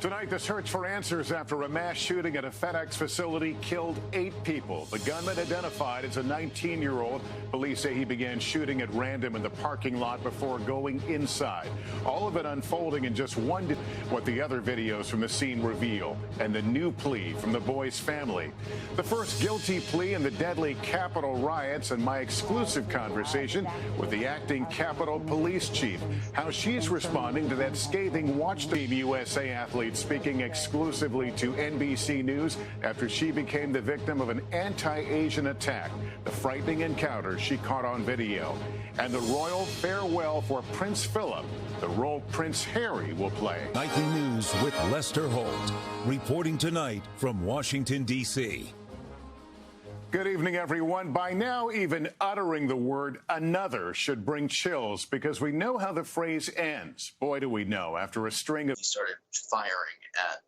Tonight, the search for answers after a mass shooting at a FedEx facility killed 8 people. The gunman identified as a 19-year-old. Police say he began shooting at random in the parking lot before going inside. All of it unfolding in just one day. What the other videos from the scene reveal, and the new plea from the boy's family. The first guilty plea in the deadly Capitol riots, and my exclusive conversation with the acting Capitol Police Chief. How she's responding to that scathing watchdog. USA athlete speaking exclusively to NBC News after she became the victim of an anti-Asian attack. The frightening encounter she caught on video. And the royal farewell for Prince Philip, the role Prince Harry will play. Nightly News with Lester Holt, reporting tonight from Washington, D.C. Good evening, everyone. By now, even uttering the word another should bring chills because we know how the phrase ends. Boy, do we know, after a string of... He started firing at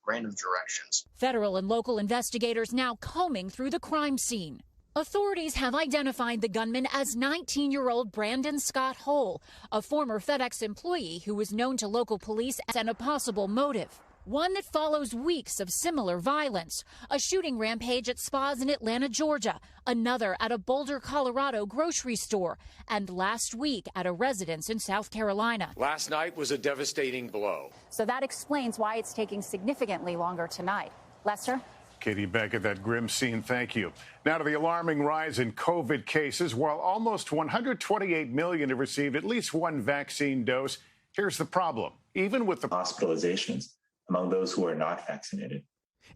random directions. Federal and local investigators now combing through the crime scene. Authorities have identified the gunman as 19-year-old Brandon Scott Hole, a former FedEx employee who was known to local police and a possible motive. One that follows weeks of similar violence. A shooting rampage at spas in Atlanta, Georgia. Another at a Boulder, Colorado grocery store. And last week at a residence in South Carolina. Last night was a devastating blow. So that explains why it's taking significantly longer tonight. Lester? Katie Beckett, that grim scene, thank you. Now to the alarming rise in COVID cases. While almost 128 million have received at least one vaccine dose, here's the problem. Even with the hospitalizations among those who are not vaccinated.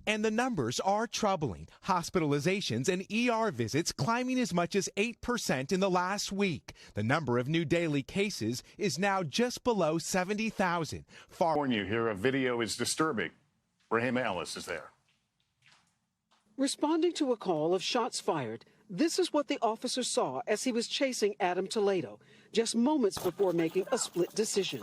And the numbers are troubling. Hospitalizations and ER visits climbing as much as 8% in the last week. The number of new daily cases is now just below 70,000. Warn you here, a video is disturbing. Raheem Ellis is there. Responding to a call of shots fired, this is what the officer saw as he was chasing Adam Toledo, just moments before making a split decision.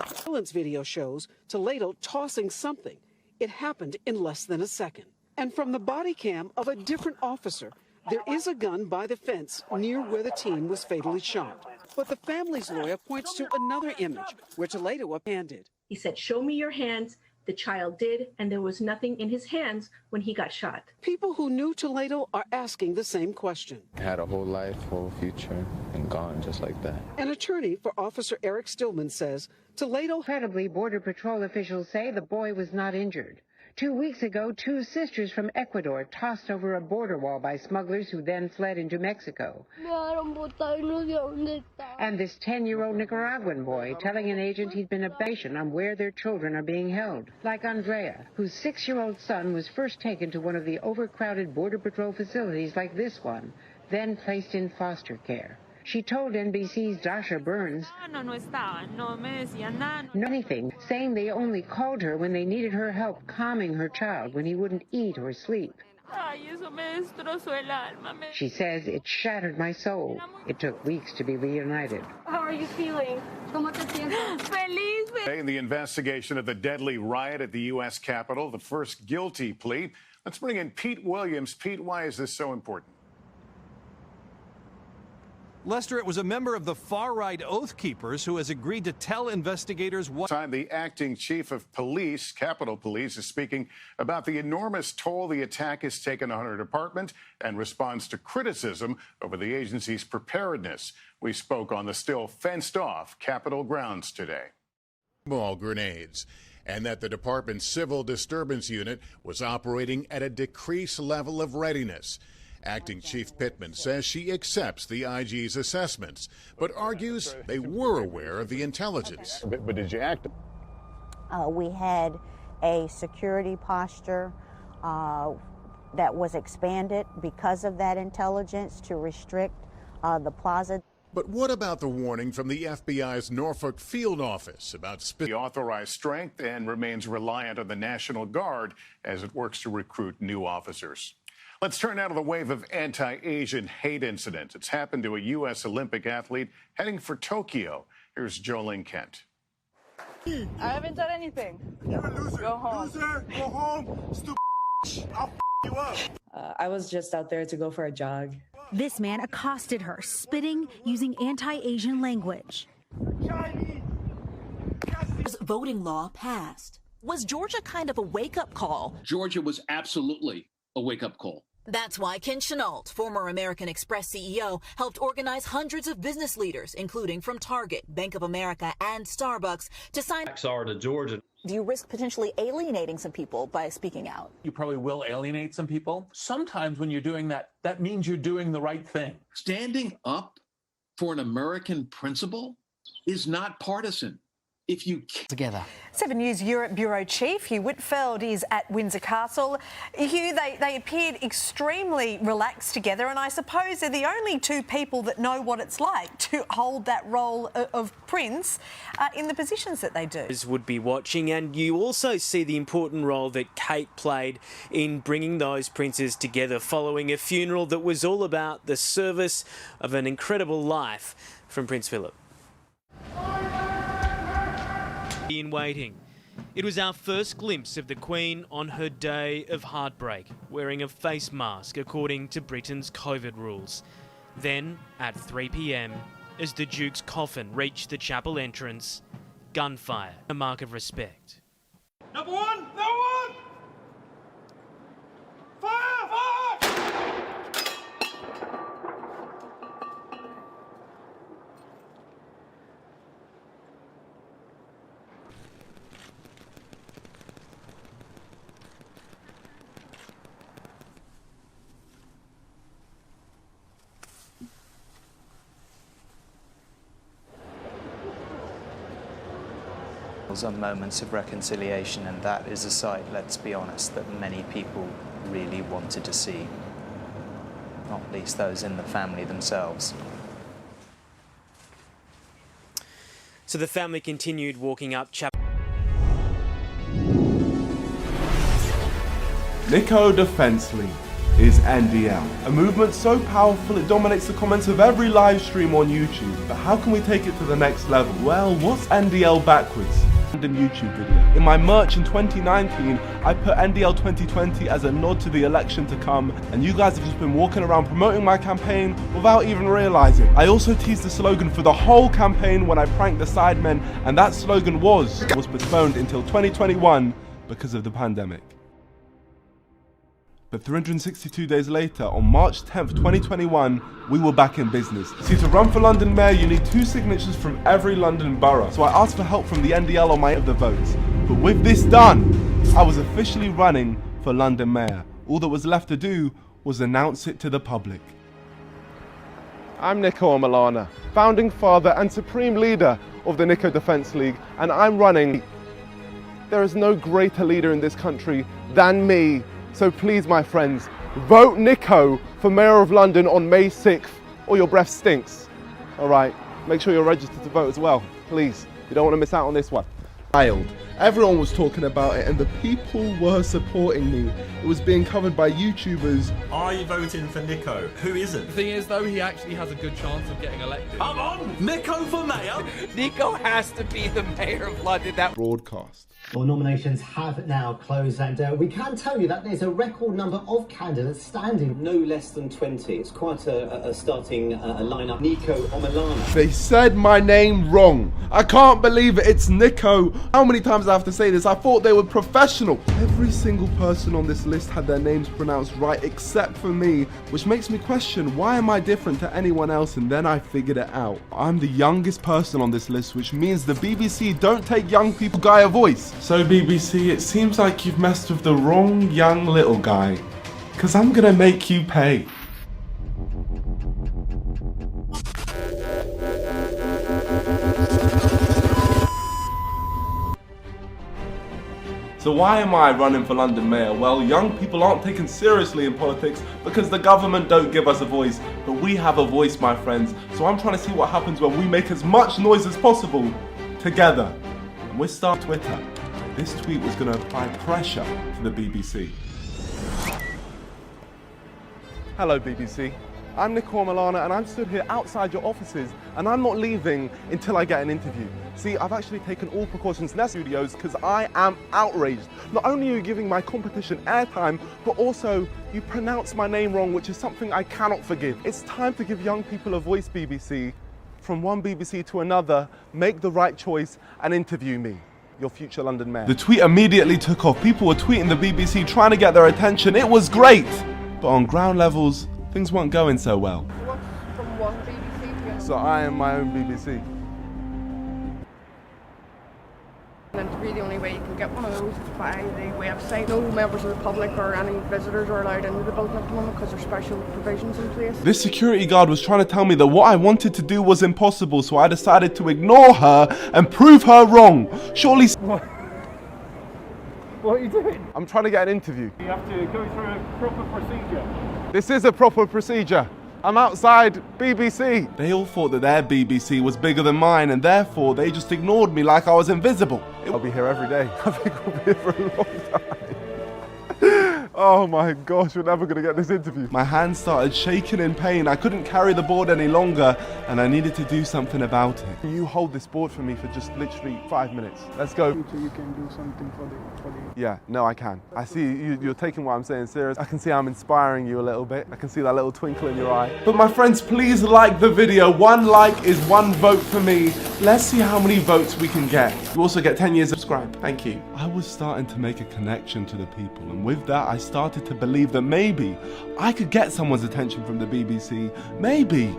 Surveillance video shows Toledo tossing something. It happened in less than a second. And from the body cam of a different officer, there is a gun by the fence near where the teen was fatally shot. But the family's lawyer points to another image where Toledo appended. He said, "Show me your hands." The child did, and there was nothing in his hands when he got shot. People who knew Toledo are asking the same question. Had a whole life, whole future, and gone just like that. An attorney for Officer Eric Stillman says Toledo... Incredibly, Border Patrol officials say the boy was not injured. 2 weeks ago, 2 sisters from Ecuador tossed over a border wall by smugglers who then fled into Mexico. And this 10-year-old Nicaraguan boy telling an agent he'd been a patient on where their children are being held. Like Andrea, whose 6-year-old son was first taken to one of the overcrowded Border Patrol facilities like this one, then placed in foster care. She told NBC's Dasha Burns nothing, saying they only called her when they needed her help calming her child when he wouldn't eat or sleep. She says it shattered my soul. It took weeks to be reunited. How are you feeling? In the investigation of the deadly riot at the U.S. Capitol, the first guilty plea. Let's bring in Pete Williams. Pete, why is this so important? Lester, it was a member of the far-right Oath Keepers who has agreed to tell investigators what... The acting chief of police, Capitol Police, is speaking about the enormous toll the attack has taken on her department and responds to criticism over the agency's preparedness. We spoke on the still fenced-off Capitol grounds today. Small grenades, and that the department's civil disturbance unit was operating at a decreased level of readiness. Acting Chief Pittman says she accepts the IG's assessments, but argues they were aware of the intelligence. But did you act? We had a security posture that was expanded because of that intelligence to restrict the plaza. But what about the warning from the FBI's Norfolk field office about authorized strength and remains reliant on the National Guard as it works to recruit new officers? Let's turn now to the wave of anti-Asian hate incidents. It's happened to a U.S. Olympic athlete heading for Tokyo. Here's Jolene Kent. I haven't done anything. You're a loser. Go home. Loser, go home. Stupid. I'll you up. I was just out there to go for a jog. This man accosted her, spitting, using anti-Asian language. Chinese. Voting law passed. Was Georgia kind of a wake-up call? Georgia was absolutely a wake-up call. That's why Ken Chenault, former American Express CEO, helped organize hundreds of business leaders, including from Target, Bank of America, and Starbucks, to sign to Georgia. Do you risk potentially alienating some people by speaking out? You probably will alienate some people. Sometimes when you're doing that, that means you're doing the right thing. Standing up for an American principle is not partisan. If you together. 7 News Europe Bureau Chief Hugh Whitfield is at Windsor Castle. Hugh, they appeared extremely relaxed together, and I suppose they're the only two people that know what it's like to hold that role of prince in the positions that they do. Would be watching, and you also see the important role that Kate played in bringing those princes together following a funeral that was all about the service of an incredible life from Prince Philip. In waiting. It was our first glimpse of the Queen on her day of heartbreak, wearing a face mask according to Britain's COVID rules. Then, at 3 p.m, as the Duke's coffin reached the chapel entrance, gunfire, a mark of respect. Number one! Number one! Fire! Fire! Are moments of reconciliation, and that is a sight, let's be honest, that many people really wanted to see, not least those in the family themselves. So the family continued walking up chapel. Nico Defence League is NDL, a movement so powerful it dominates the comments of every live stream on YouTube. But how can we take it to the next level? Well, what's NDL backwards? Random YouTube video. In my merch in 2019, I put NDL 2020 as a nod to the election to come, and you guys have just been walking around promoting my campaign without even realizing. I also teased the slogan for the whole campaign when I pranked the Sidemen, and that slogan was postponed until 2021 because of the pandemic. But 362 days later, on March 10th, 2021, we were back in business. See, to run for London Mayor, you need 2 signatures from every London borough. So I asked for help from the NDL on my of the votes. But with this done, I was officially running for London Mayor. All that was left to do was announce it to the public. I'm Nico Omalana, founding father and supreme leader of the Nico Defence League, and I'm running. There is no greater leader in this country than me. So please, my friends, vote Nico for Mayor of London on May 6th, or your breath stinks. All right, make sure you're registered to vote as well, please. You don't want to miss out on this one. Everyone was talking about it, and the people were supporting me. It was being covered by YouTubers. Are you voting for Nico? Who isn't? The thing is, though, he actually has a good chance of getting elected. Come on! Nico for mayor? Nico has to be the mayor of London. That broadcast. Well, nominations have now closed, and we can tell you that there's a record number of candidates standing. No less than 20. It's quite a starting lineup. Nico Omalana. They said my name wrong. I can't believe it. It's Nico. How many times I have to say this? I thought they were professional. Every single person on this list had their names pronounced right except for me, which makes me question, why am I different to anyone else? And then I figured it out. I'm the youngest person on this list, which means the BBC don't take young people guy a voice. So BBC, it seems like you've messed with the wrong young little guy, because I'm gonna make you pay. So why am I running for London Mayor? Well, young people aren't taken seriously in politics because the government don't give us a voice. But we have a voice, my friends. So I'm trying to see what happens when we make as much noise as possible together. And we're starting Twitter. This tweet was going to apply pressure to the BBC. Hello, BBC. I'm Nico Omalana, and I'm stood here outside your offices, and I'm not leaving until I get an interview. See, I've actually taken all precautions necessary studios because I am outraged. Not only are you giving my competition airtime, but also you pronounce my name wrong, which is something I cannot forgive. It's time to give young people a voice, BBC. From one BBC to another, make the right choice and interview me. your future London mayor. The tweet immediately took off. People were tweeting the BBC trying to get their attention. It was great. But on ground levels, things weren't going so well. From one BBC to So I am my own BBC. And then the only way you can get one of those is by the website. No members of the public or any visitors are allowed into the building at the moment because there's special provisions in place. This security guard was trying to tell me that what I wanted to do was impossible, so I decided to ignore her and prove her wrong. Surely... What are you doing? I'm trying to get an interview. You have to go through a proper procedure. This is a proper procedure. I'm outside BBC. They all thought that their BBC was bigger than mine, and therefore they just ignored me like I was invisible. I'll be here every day. I think I'll be here for a long time. Oh my gosh, we're never gonna get this interview. My hands started shaking in pain. I couldn't carry the board any longer, and I needed to do something about it. You hold this board for me for just literally 5 minutes. Let's go. So you can do something for the... Yeah, no, I can. I see you're taking what I'm saying serious. I can see I'm inspiring you a little bit. I can see that little twinkle in your eye. But my friends, please like the video. 1 like is 1 vote for me. Let's see how many votes we can get. You also get 10 years subscribed. Thank you. I was starting to make a connection to the people, and with that, I started to believe that maybe I could get someone's attention from the BBC. Maybe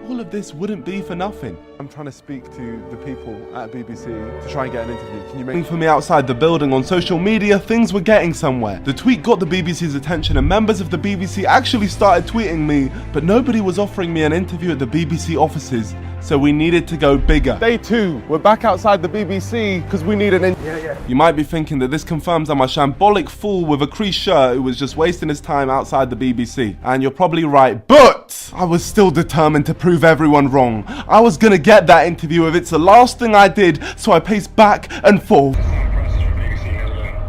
all of this wouldn't be for nothing. I'm trying to speak to the people at BBC to try and get an interview. Can you make for me outside the building? On social media, things were getting somewhere. The tweet got the BBC's attention, and members of the BBC actually started tweeting me, but nobody was offering me an interview at the BBC offices, so we needed to go bigger. Day 2, we're back outside the BBC because we need an interview. Yeah. You might be thinking that this confirms I'm a shambolic fool with a creased shirt who was just wasting his time outside the BBC. And you're probably right, but I was still determined to prove everyone wrong. I was gonna get that interview if it's the last thing I did, so I paced back and forth.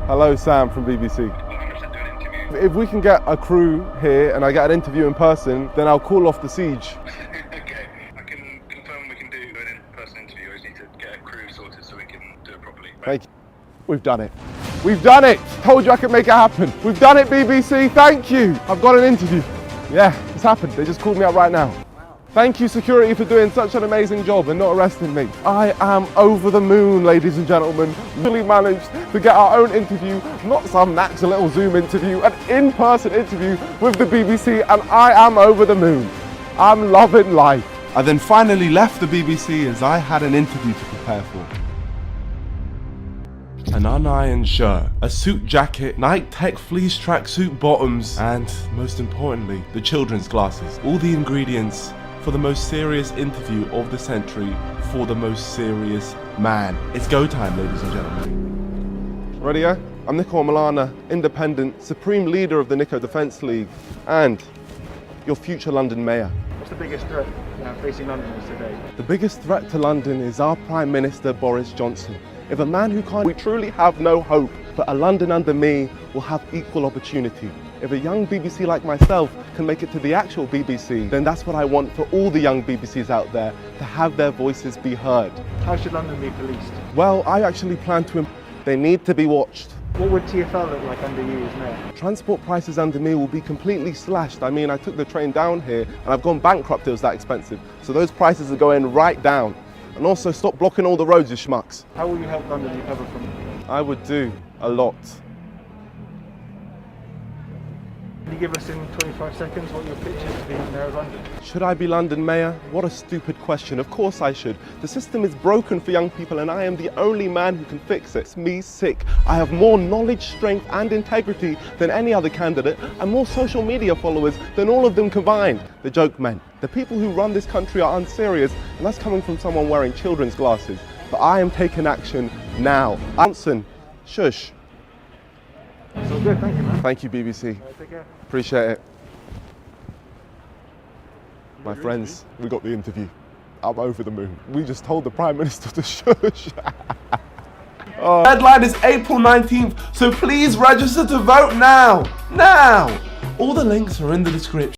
Hello, Sam from BBC. If we can get a crew here and I get an interview in person, then I'll call off the siege. Okay, I can confirm we can do an in-person interview. I just need to get a crew sorted so we can do it properly. Thank you. We've done it. We've done it. Told you I could make it happen. We've done it, BBC. Thank you. I've got an interview. Yeah, it's happened. They just called me up right now. Thank you, security, for doing such an amazing job and not arresting me. I am over the moon, ladies and gentlemen. Really managed to get our own interview, not some natural little Zoom interview, an in-person interview with the BBC, and I am over the moon. I'm loving life. I then finally left the BBC as I had an interview to prepare for. An unironed shirt, a suit jacket, Nike Tech fleece tracksuit bottoms, and most importantly, the children's glasses. All the ingredients for the most serious interview of the century for the most serious man. It's go time, ladies and gentlemen. Ready, yeah? I'm Nico Milana, independent, supreme leader of the Nico Defence League, and your future London mayor. What's the biggest threat facing Londoners today? The biggest threat to London is our Prime Minister, Boris Johnson. If a man who can't, we truly have no hope, but a London under me will have equal opportunity. If a young BBC like myself can make it to the actual BBC, then that's what I want for all the young BBCs out there, to have their voices be heard. How should London be policed? Well, I actually plan to... They need to be watched. What would TfL look like under you as mayor? Transport prices under me will be completely slashed. I mean, I took the train down here and I've gone bankrupt, it was that expensive. So those prices are going right down. And also stop blocking all the roads, you schmucks. How will you help London recover from? I would do a lot. Can you give us in 25 seconds what your pitch is to be Mayor of London? Should I be London Mayor? What a stupid question. Of course I should. The system is broken for young people and I am the only man who can fix it. It's me sick. I have more knowledge, strength and integrity than any other candidate and more social media followers than all of them combined. The joke meant, the people who run this country are unserious, and that's coming from someone wearing children's glasses. But I am taking action now. Johnson, shush. That's all good, thank you, man. Thank you, BBC. Take care. Appreciate it. My friends, we got the interview. I'm over the moon. We just told the Prime Minister to shush. Deadline is April 19th, so please register to vote now. Now! All the links are in the description.